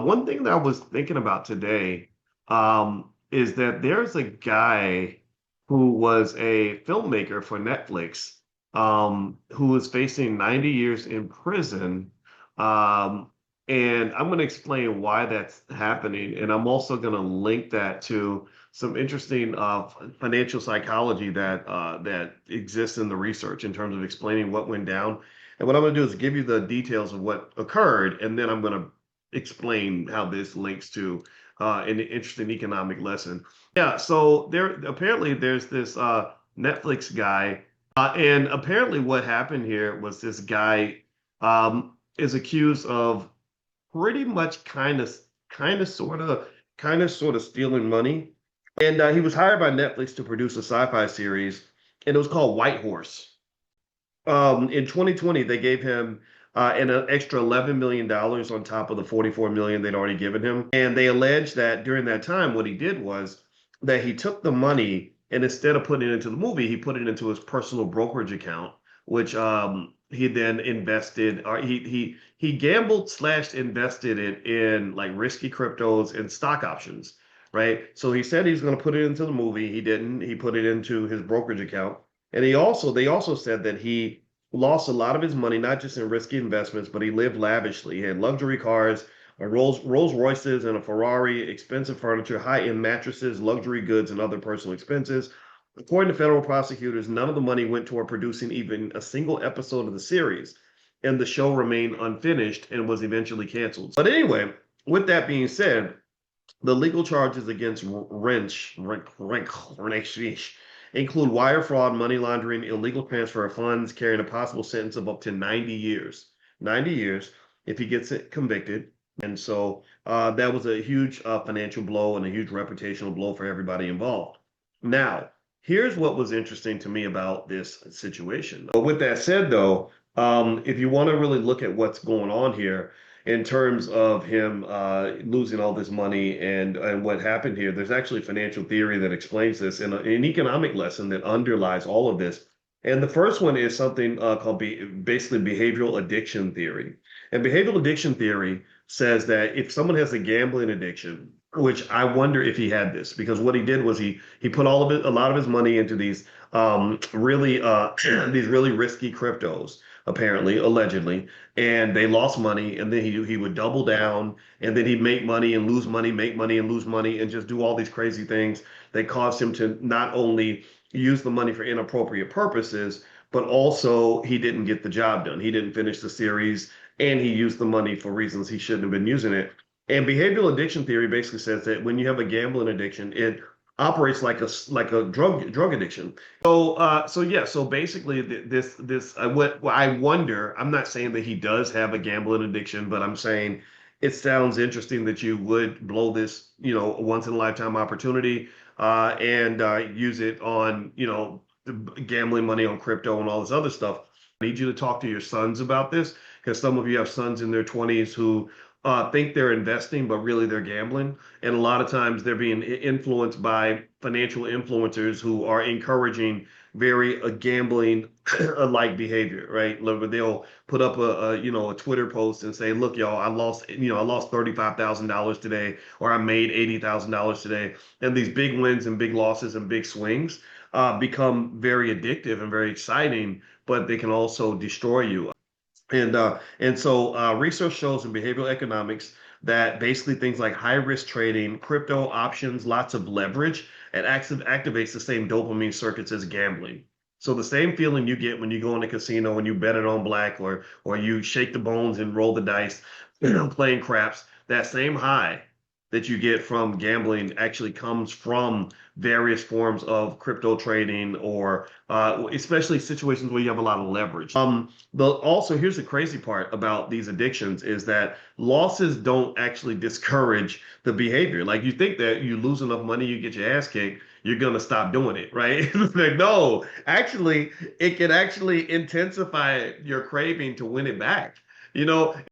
One thing that I was thinking about today is that there's a guy who was a filmmaker for Netflix who was facing 90 years in prison. Um, and I'm going to explain why that's happening. And I'm also going to link that to some interesting financial psychology that exists in the research in terms of explaining what went down. And what I'm going to do is give you the details of what occurred, and then I'm going to explain how this links to an interesting economic lesson. Yeah, so there's this Netflix guy, and apparently what happened here was this guy is accused of pretty much kind of sort of stealing money, and he was hired by Netflix to produce a sci-fi series, and it was called White Horse. In 2020, they gave him an extra $11 million on top of the 44 million they'd already given him. And they alleged that during that time, what he did was that he took the money and instead of putting it into the movie, he put it into his personal brokerage account, which he then invested, or he gambled slash invested it in like risky cryptos and stock options, right? So he said he's going to put it into the movie. He didn't. He put it into his brokerage account. And they also said that he lost a lot of his money, not just in risky investments, but he lived lavishly. He had luxury cars, Rolls Royces and a Ferrari, expensive furniture, high-end mattresses, luxury goods, and other personal expenses. According to federal prosecutors, none of the money went toward producing even a single episode of the series, and the show remained unfinished and was eventually canceled. But anyway, with that being said, the legal charges against Wrench include wire fraud, money laundering, illegal transfer of funds, carrying a possible sentence of up to 90 years. 90 years if he gets it convicted. And so that was a huge financial blow and a huge reputational blow for everybody involved. Now, here's what was interesting to me about this situation. But with that said, though, if you want to really look at what's going on here, in terms of him losing all this money and what happened here. There's actually financial theory that explains this and an economic lesson that underlies all of this. And the first one is something called basically behavioral addiction theory. And behavioral addiction theory says that if someone has a gambling addiction, which I wonder if he had this, because what he did was he put a lot of his money into these really these really risky cryptos, apparently, allegedly, and they lost money, and then he would double down, and then he'd make money and lose money, make money and lose money, and just do all these crazy things that caused him to not only use the money for inappropriate purposes, but also he didn't get the job done. He didn't finish the series, and he used the money for reasons he shouldn't have been using it. And behavioral addiction theory basically says that when you have a gambling addiction, it operates like a drug addiction. So basically what I wonder, I'm not saying that he does have a gambling addiction, but I'm saying it sounds interesting that you would blow this, once in a lifetime opportunity and use it on, gambling money on crypto and all this other stuff. I need you to talk to your sons about this because some of you have sons in their 20s who think they're investing, but really they're gambling. And a lot of times they're being influenced by financial influencers who are encouraging very gambling like behavior, right? They'll put up a Twitter post and say, "Look, y'all, I lost $35,000 today, or I made $80,000 today." And these big wins and big losses and big swings become very addictive and very exciting, but they can also destroy you. And so research shows in behavioral economics that basically things like high risk trading, crypto options, lots of leverage, it activates the same dopamine circuits as gambling. So the same feeling you get when you go in a casino and you bet it on black or you shake the bones and roll the dice, playing craps, that same high that you get from gambling actually comes from various forms of crypto trading or especially situations where you have a lot of leverage. Also, here's the crazy part about these addictions is that losses don't actually discourage the behavior. Like you think that you lose enough money, you get your ass kicked, you're gonna stop doing it, right? Like, no, actually, it can actually intensify your craving to win it back. You know,